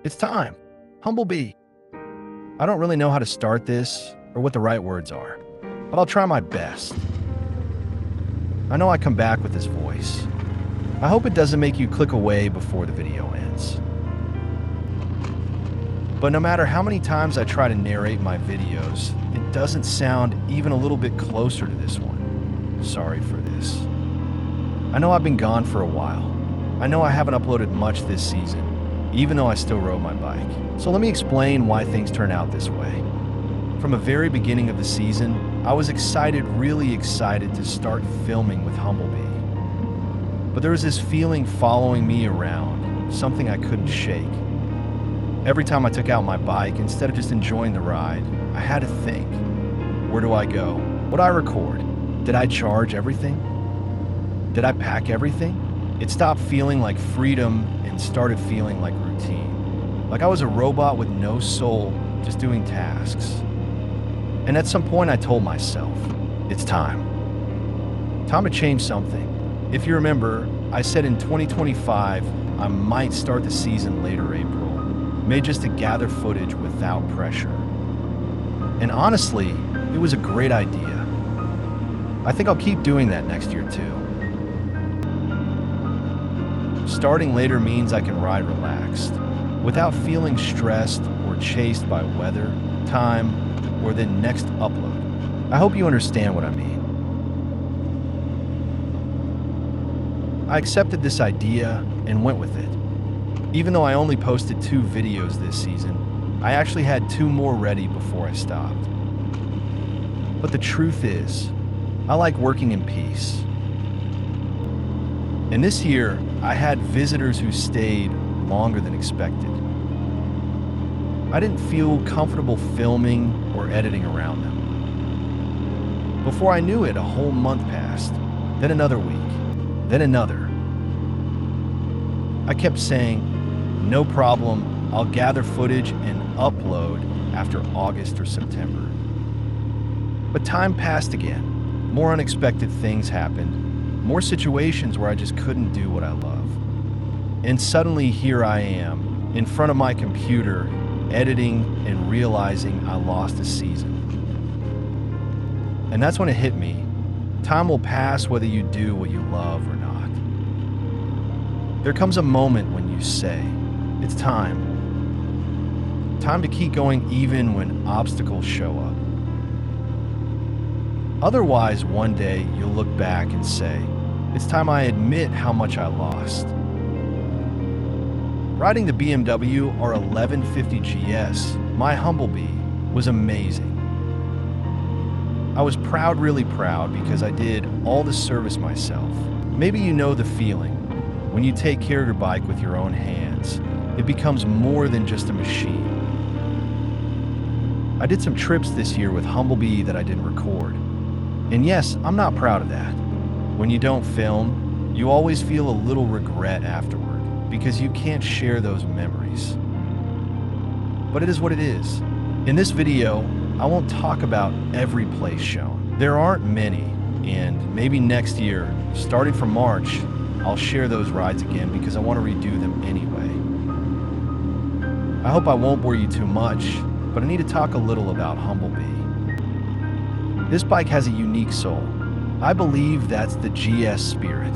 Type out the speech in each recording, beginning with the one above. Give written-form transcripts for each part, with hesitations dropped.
It's time. Humblebee. I don't really know how to start this or what the right words are, but I'll try my best. I know I come back with this voice. I hope it doesn't make you click away before the video ends. But no matter how many times I try to narrate my videos, it doesn't sound even a little bit closer to this one. Sorry for this. I know I've been gone for a while. I know I haven't uploaded much this season, even though I still rode my bike. So let me explain why things turn out this way. From the very beginning of the season, I was really excited to start filming with Humblebee. But there was this feeling following me around, something I couldn't shake. Every time I took out my bike, instead of just enjoying the ride, I had to think, where do I go? What do I record? Did I charge everything? Did I pack everything? It stopped feeling like freedom and started feeling like routine. Like I was a robot with no soul, just doing tasks. And at some point I told myself, it's time. Time to change something. If you remember, I said in 2025, I might start the season later April, made just to gather footage without pressure. And honestly, it was a great idea. I think I'll keep doing that next year too. Starting later means I can ride relaxed, without feeling stressed or chased by weather, time, or the next upload. I hope you understand what I mean. I accepted this idea and went with it. Even though I only posted 2 videos this season, I actually had 2 more ready before I stopped. But the truth is, I like working in peace. And this year, I had visitors who stayed longer than expected. I didn't feel comfortable filming or editing around them. Before I knew it, a whole month passed, then another week, then another. I kept saying, no problem, I'll gather footage and upload after August or September. But time passed again. More unexpected things happened. More situations where I just couldn't do what I love. And suddenly here I am, in front of my computer, editing and realizing I lost a season. And that's when it hit me. Time will pass whether you do what you love or not. There comes a moment when you say, it's time. Time to keep going even when obstacles show up. Otherwise, one day you'll look back and say, it's time I admit how much I lost. Riding the BMW R1150 GS, my Humblebee, was amazing. I was proud, really proud, because I did all the service myself. Maybe you know the feeling. When you take care of your bike with your own hands, it becomes more than just a machine. I did some trips this year with Humblebee that I didn't record. And yes, I'm not proud of that. When you don't film, you always feel a little regret afterward because you can't share those memories. But it is what it is. In this video, I won't talk about every place shown. There aren't many, and maybe next year, starting from March, I'll share those rides again because I want to redo them anyway. I hope I won't bore you too much, but I need to talk a little about Humblebee. This bike has a unique soul. I believe that's the GS spirit.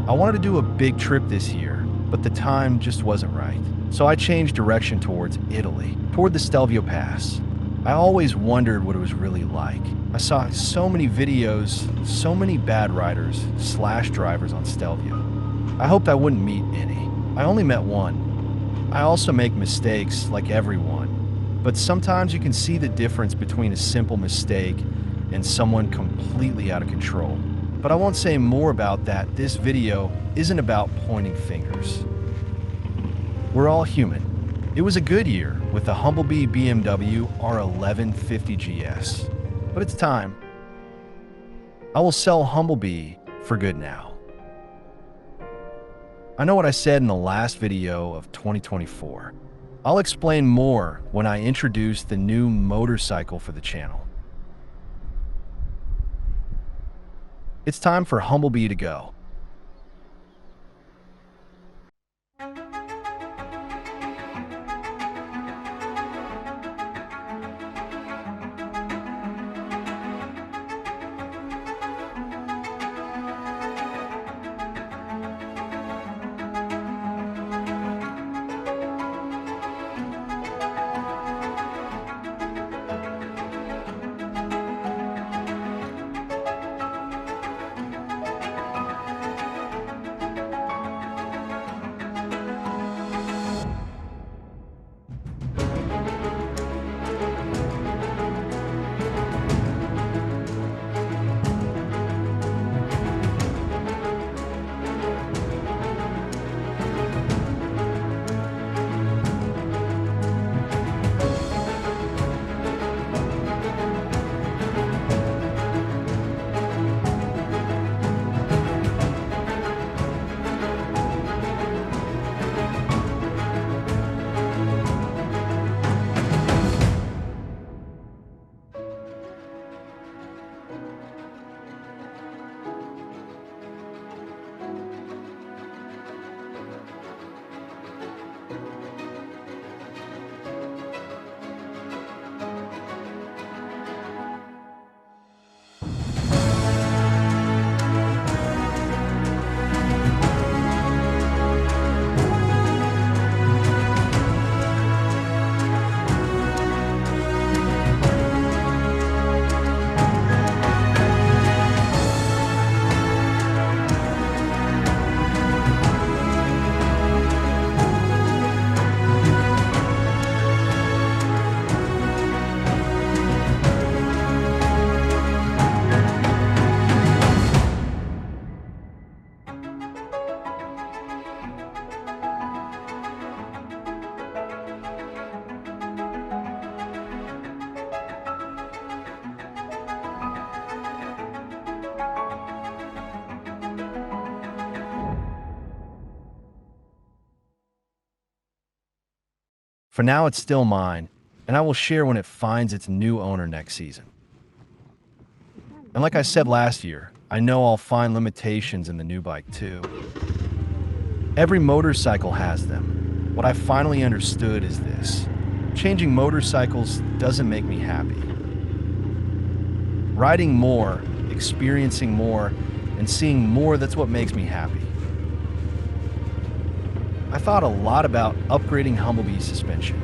I wanted to do a big trip this year, but the time just wasn't right. So I changed direction towards Italy, toward the Stelvio Pass. I always wondered what it was really like. I saw so many videos, so many bad riders, slash drivers on Stelvio. I hoped I wouldn't meet any. I only met one. I also make mistakes like everyone, but sometimes you can see the difference between a simple mistake and someone completely out of control. But I won't say more about that. This video isn't about pointing fingers. We're all human. It was a good year with the Humblebee BMW R1150 GS, but it's time. I will sell Humblebee for good now. I know what I said in the last video of 2024. I'll explain more when I introduce the new motorcycle for the channel. It's time for Humblebee to go. For now, it's still mine, and I will share when it finds its new owner next season. And like I said last year, I know I'll find limitations in the new bike too. Every motorcycle has them. What I finally understood is this: changing motorcycles doesn't make me happy. Riding more, experiencing more, and seeing more, that's what makes me happy. I thought a lot about upgrading Humblebee suspension.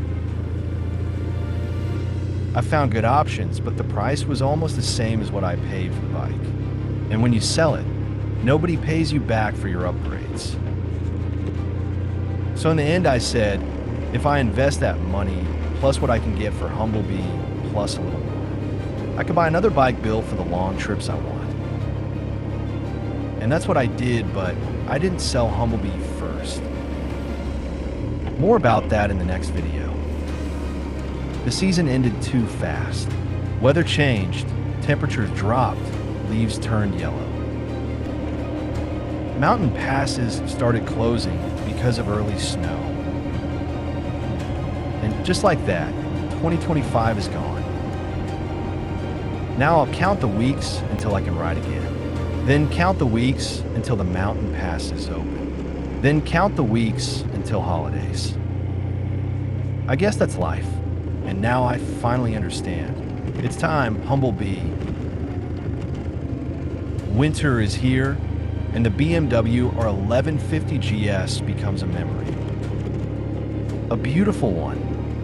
I found good options, but the price was almost the same as what I paid for the bike. And when you sell it, nobody pays you back for your upgrades. So in the end, I said, if I invest that money, plus what I can get for Humblebee, plus a little more, I could buy another bike built for the long trips I want. And that's what I did, but I didn't sell Humblebee first. More about that in the next video. The season ended too fast. Weather changed, temperatures dropped, leaves turned yellow. Mountain passes started closing because of early snow. And just like that, 2025 is gone. Now I'll count the weeks until I can ride again. Then count the weeks until the mountain pass is open. Then count the weeks until holidays. I guess that's life. And now I finally understand. It's time, Humblebee. Winter is here, and the BMW R1150 GS becomes a memory. A beautiful one.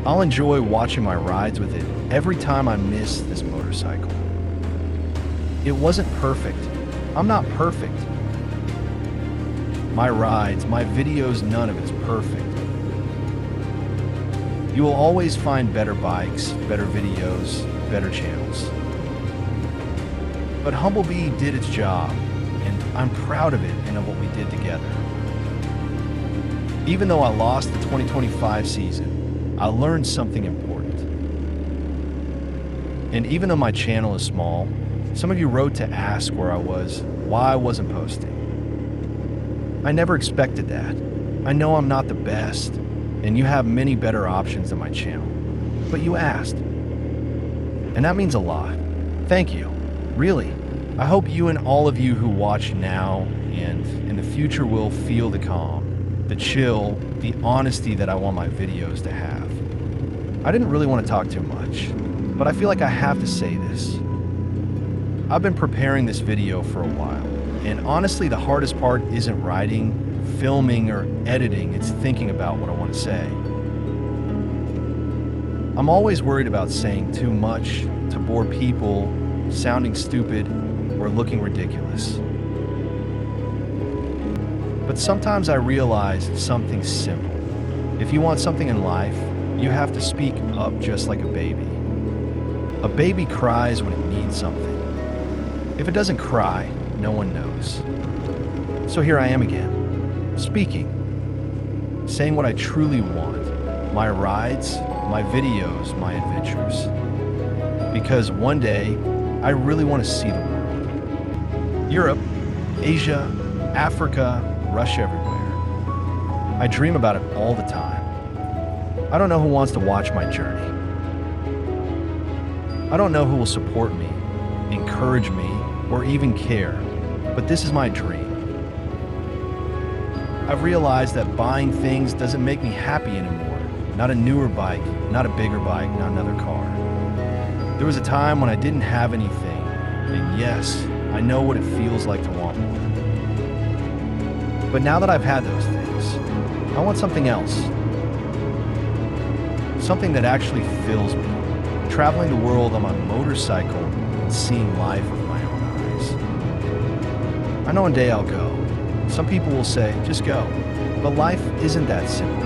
I'll enjoy watching my rides with it every time I miss this motorcycle. It wasn't perfect. I'm not perfect. My rides, my videos, none of it's perfect. You will always find better bikes, better videos, better channels. But Humblebee did its job, and I'm proud of it and of what we did together. Even though I lost the 2025 season, I learned something important. And even though my channel is small, some of you wrote to ask where I was, why I wasn't posting. I never expected that. I know I'm not the best, and you have many better options than my channel. But you asked. And that means a lot. Thank you. Really. I hope you and all of you who watch now and in the future will feel the calm, the chill, the honesty that I want my videos to have. I didn't really want to talk too much, but I feel like I have to say this. I've been preparing this video for a while, and honestly, the hardest part isn't writing, filming, or editing, it's thinking about what I want to say. I'm always worried about saying too much to bore people, sounding stupid, or looking ridiculous. But sometimes I realize something simple. If you want something in life, you have to speak up just like a baby. A baby cries when it needs something. If it doesn't cry, no one knows. So here I am again. Speaking, saying what I truly want, my rides, my videos, my adventures. Because one day, I really want to see the world. Europe, Asia, Africa, Russia, everywhere. I dream about it all the time. I don't know who wants to watch my journey. I don't know who will support me, encourage me, or even care, but this is my dream. I've realized that buying things doesn't make me happy anymore. Not a newer bike, not a bigger bike, not another car. There was a time when I didn't have anything, and yes, I know what it feels like to want more. But now that I've had those things, I want something else. Something that actually fills me. Traveling the world on my motorcycle and seeing life with my own eyes. I know one day I'll go. Some people will say, just go. But life isn't that simple.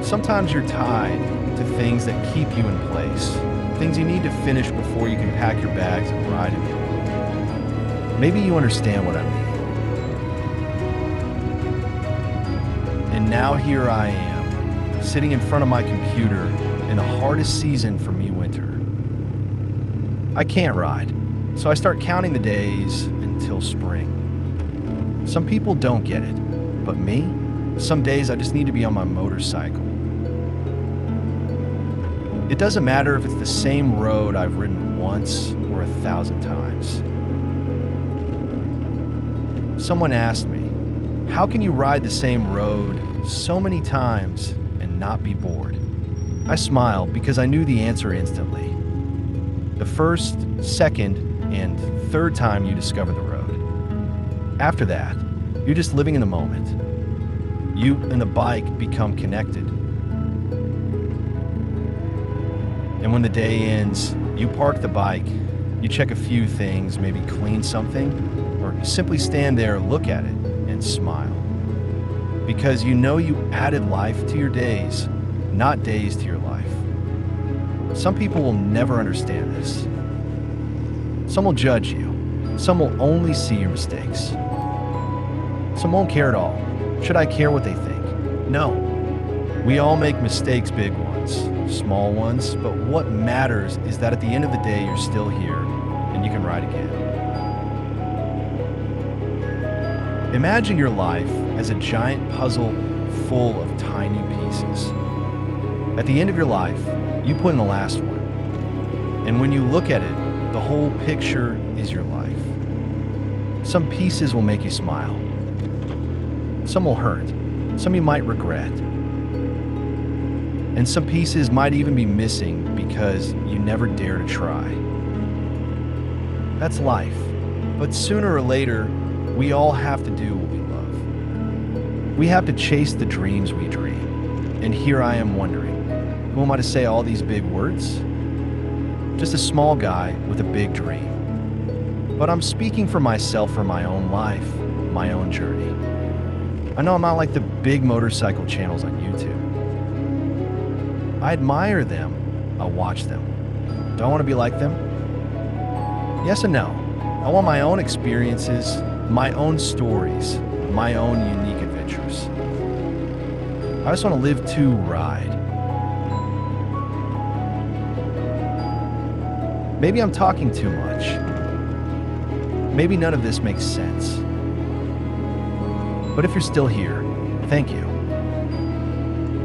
Sometimes you're tied to things that keep you in place. Things you need to finish before you can pack your bags and ride again. Maybe you understand what I mean. And now here I am, sitting in front of my computer in the hardest season for me, winter. I can't ride, so I start counting the days until spring. Some people don't get it, but me, Some days I just need to be on my motorcycle. It doesn't matter if it's the same road I've ridden once or 1,000 times. Someone asked me, how can you ride the same road so many times and not be bored? I smiled because I knew the answer instantly. The first, second, and third time you discover the road. After that, you're just living in the moment. You and the bike become connected. And when the day ends, you park the bike, you check a few things, maybe clean something, or simply stand there, look at it, and smile. Because you know you added life to your days, not days to your life. Some people will never understand this. Some will judge you. Some will only see your mistakes. Some won't care at all. Should I care what they think? No. We all make mistakes, big ones, small ones, but what matters is that at the end of the day, you're still here and you can ride again. Imagine your life as a giant puzzle full of tiny pieces. At the end of your life, you put in the last one. And when you look at it, the whole picture is your life. Some pieces will make you smile. Some will hurt. Some you might regret. And some pieces might even be missing because you never dare to try. That's life. But sooner or later, we all have to do what we love. We have to chase the dreams we dream. And here I am wondering, who am I to say all these big words? Just a small guy with a big dream. But I'm speaking for myself, for my own life, my own journey. I know I'm not like the big motorcycle channels on YouTube. I admire them. I watch them. Do I want to be like them? Yes and no. I want my own experiences, my own stories, my own unique adventures. I just want to live to ride. Maybe I'm talking too much. Maybe none of this makes sense. But if you're still here, thank you.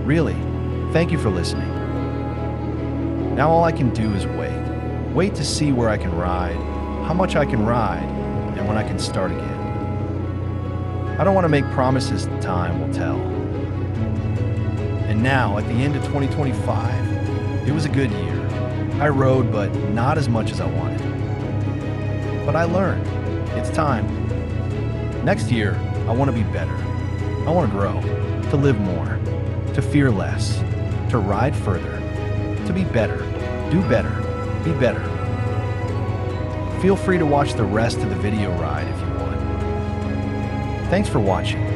Really, thank you for listening. Now all I can do is wait. Wait to see where I can ride, how much I can ride, and when I can start again. I don't want to make promises time will tell. And now, at the end of 2025, it was a good year. I rode, but not as much as I wanted. But I learned. It's time. Next year, I want to be better. I want to grow, to live more, to fear less, to ride further, to be better, do better, be better. Feel free to watch the rest of the video ride if you want. Thanks for watching.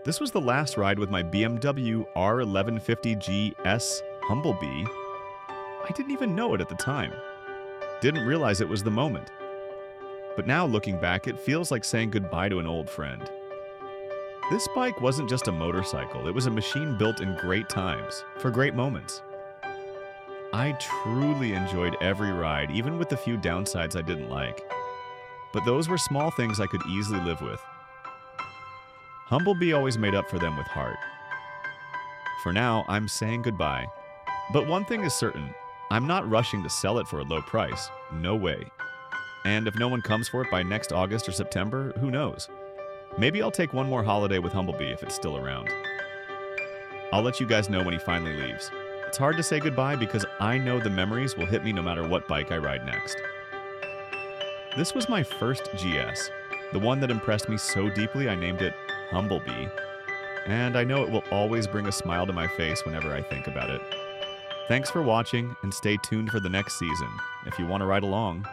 This was the last ride with my BMW R1150GS Humblebee. I didn't even know it at the time. Didn't realize it was the moment. But now looking back, it feels like saying goodbye to an old friend. This bike wasn't just a motorcycle, it was a machine built in great times, for great moments. I truly enjoyed every ride, even with the few downsides I didn't like. But those were small things I could easily live with. Humblebee always made up for them with heart. For now, I'm saying goodbye. But one thing is certain, I'm not rushing to sell it for a low price. No way. And if no one comes for it by next August or September, who knows? Maybe I'll take one more holiday with Humblebee if it's still around. I'll let you guys know when he finally leaves. It's hard to say goodbye because I know the memories will hit me no matter what bike I ride next. This was my first GS, the one that impressed me so deeply I named it Humblebee, and I know it will always bring a smile to my face whenever I think about it. Thanks for watching, and stay tuned for the next season if you want to ride along.